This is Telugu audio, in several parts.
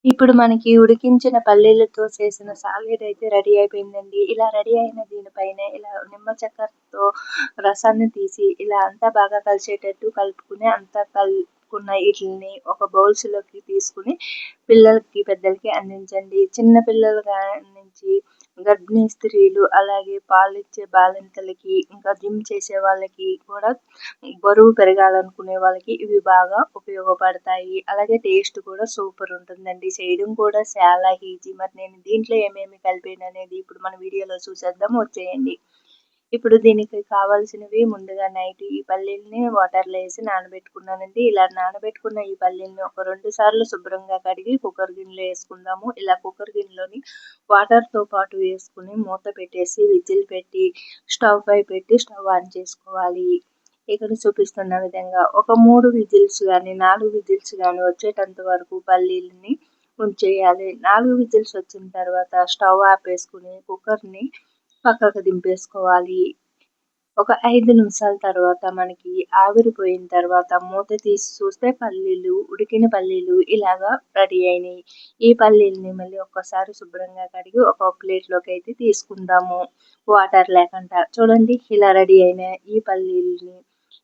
ఇప్పుడు మనకి ఉడికించిన పల్లీలతో చేసిన సాలెడ్ అయితే రెడీ అయిపోయిందండి. ఇలా రెడీ అయిన దీనిపైన ఇలా నిమ్మ చెక్కతో రసాన్ని తీసి ఇలా అంతా బాగా కలిసేటట్టు కలుపుకుని అంతా కలుపుకున్న ఈటిల్ని ఒక బౌల్స్‌లోకి తీసుకొని పిల్లలకి, పెద్దలకి అందించండి. చిన్న పిల్లల నుంచి గర్భిణీ స్త్రీలు, అలాగే పాలిచ్చే బాలింతలకి, ఇంకా జిమ్ చేసే వాళ్ళకి కూడా బరువు పెరగాలనుకునే వాళ్ళకి ఇవి బాగా ఉపయోగపడతాయి. అలాగే టేస్ట్ కూడా సూపర్ ఉంటుందండి. చేయడం కూడా చాలా ఈజీ. మరి నేను దీంట్లో ఏమేమి కలిపాననేది ఇప్పుడు మన వీడియోలో చూసేద్దాం, వచ్చేయండి. ఇప్పుడు దీనికి కావాల్సినవి ముందుగా నైట్ ఈ పల్లీలని వాటర్‌లో ఏసి నానబెట్టుకున్నానండి. ఇలా నానబెట్టుకున్న ఈ పల్లీలని ఒక 2 సార్లు శుభ్రంగా కడిగి కుక్కర్ గిన్నెలో ఏసుకుందాము. ఇలా కుక్కర్ గిన్నెలోని వాటర్‌తో పాటు వేసుకొని మూత పెట్టేసి విజిల్ పెట్టి స్టవ్ పై పెట్టి స్టవ్ ఆన్ చేసుకోవాలి. ఇక్కడ చూపిస్తున్న విధంగా ఒక 3 విజిల్స్ గాని, 4 విజిల్స్ గాని వచ్చేటంత వరకు పల్లీలని ఉంచేయాలి. 4 విజిల్స్ వచ్చిన తర్వాత స్టవ్ ఆపేసుకుని కుక్కర్‌ని పక్కకు దింపేసుకోవాలి. ఒక 5 నిమిషాల తర్వాత మనకి ఆవిరిపోయిన తర్వాత మూత తీసి చూస్తే పల్లీలు, ఉడికిన పల్లీలు ఇలాగా రెడీ అయినాయి. ఈ పల్లీలని మళ్ళీ ఒక్కసారి శుభ్రంగా కడిగి ఒక ప్లేట్‌లోకి అయితే తీసుకుందాము. వాటర్ లేకుండా. చూడండి ఇలా రెడీ అయిన ఈ పల్లీలని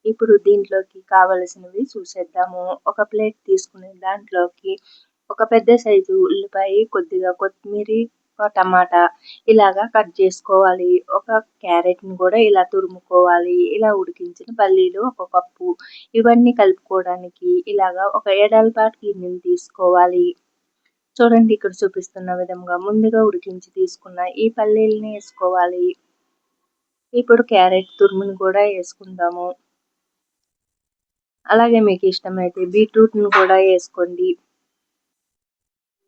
ఇప్పుడు దీంట్లోకి కావలసినవి చూసేద్దాము. ఒక ప్లేట్ తీసుకుని దాంట్లోకి ఒక పెద్ద సైజు ఉల్లిపాయ, కొద్దిగా కొత్తిమీరి, ఒక టమాటా ఇలాగా కట్ చేసుకోవాలి. ఒక క్యారెట్‌ని కూడా ఇలా తురుముకోవాలి. ఇలా ఉడికించిన పల్లీలు ఒక కప్పు. ఇవన్నీ కలుపుకోవడానికి ఇలాగా ఒక ఎడల్పాటి గిన్నెని తీసుకోవాలి. చూడండి ఇక్కడ చూపిస్తున్న విధంగా ముందుగా ఉడికించి తీసుకున్న ఈ పల్లీలని వేసుకోవాలి. ఇప్పుడు క్యారెట్ తురుముని కూడా వేసుకుందాము. అలాగే మీకు ఇష్టమైతే బీట్రూట్‌ని కూడా వేసుకోండి.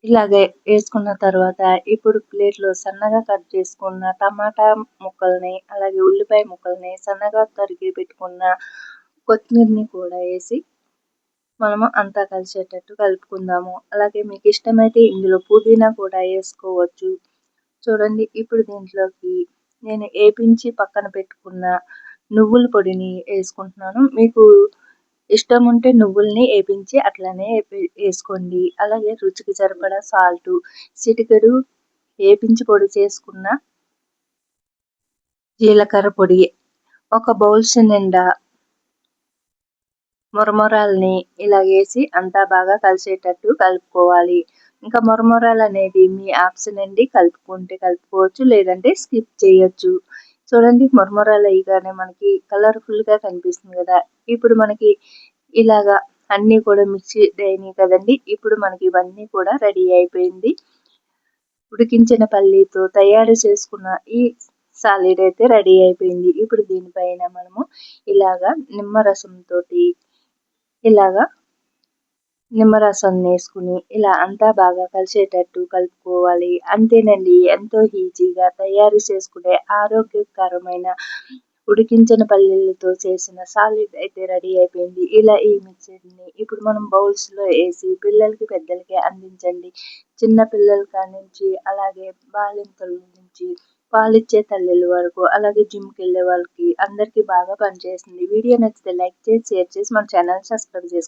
ఇలాగే వేసుకున్న తర్వాత ఇప్పుడు ప్లేట్‌లో సన్నగా కట్ చేసుకున్న టమాటా ముక్కల్ని, అలాగే ఉల్లిపాయ ముక్కల్ని, సన్నగా తరిగి పెట్టుకున్న కొత్తిమీరని కూడా వేసి మనము అంతా కలిసేటట్టు కలుపుకుందాము. అలాగే మీకు ఇష్టమైతే ఇందులో పుదీనా కూడా వేసుకోవచ్చు. చూడండి ఇప్పుడు దీంట్లోకి నేను ఏపించి పక్కన పెట్టుకున్న నువ్వుల పొడిని వేసుకుంటున్నాను. మీకు ఇష్టం ఉంటే నువ్వుల్ని ఏపించి అట్లనే వేసుకోండి. అలాగే రుచికి సరిపడా సాల్టు, చిటికెడు ఏపించి పొడి చేసుకున్న జీలకర్ర పొడి, ఒక బౌల్స్ నిండా మురమురాలని ఇలా వేసి అంతా బాగా కలిసేటట్టు కలుపుకోవాలి. ఇంకా మురమురాలు అనేది మీ ఆప్షన్ అండి. కలుపుకుంటే కలుపుకోవచ్చు, లేదంటే స్కిప్ చేయొచ్చు. చూడండి మురమురాలు వేయగానే మనకి కలర్ఫుల్‌గా కనిపిస్తుంది కదా. ఇప్పుడు మనకి ఇలాగా అన్నీ కూడా మిక్సీ అయినాయి కదండి. ఇప్పుడు మనకి ఇవన్నీ కూడా రెడీ అయిపోయింది. ఉడికించిన పల్లీతో తయారు చేసుకున్న ఈ సాలెడ్ అయితే రెడీ అయిపోయింది. ఇప్పుడు దీనిపైన మనము ఇలాగా నిమ్మరసం వేసుకుని ఇలా అంతా బాగా కలిసేటట్టు కలుపుకోవాలి. అంతేనండి, ఎంతో ఈజీగా తయారు చేసుకునే ఆరోగ్యకరమైన ఉడికించిన పల్లీలతో చేసిన సాలెడ్ అయితే రెడీ అయిపోయింది. ఇలా ఈ మిక్చర్‌ని ఇప్పుడు మనం బౌల్స్‌లో వేసి పిల్లలకి, పెద్దలకి అందించండి. చిన్న పిల్లల కాడ్నుంచి అలాగే బాలింతల నుంచి పాలిచ్చే తల్లుల వరకు, అలాగే జిమ్‌కెళ్ళే వాళ్ళకి అందరికీ బాగా పనిచేస్తుంది. వీడియో నచ్చితే లైక్ చేసి, షేర్ చేసి మన ఛానల్‌ని సబ్స్క్రైబ్ చేసుకోండి.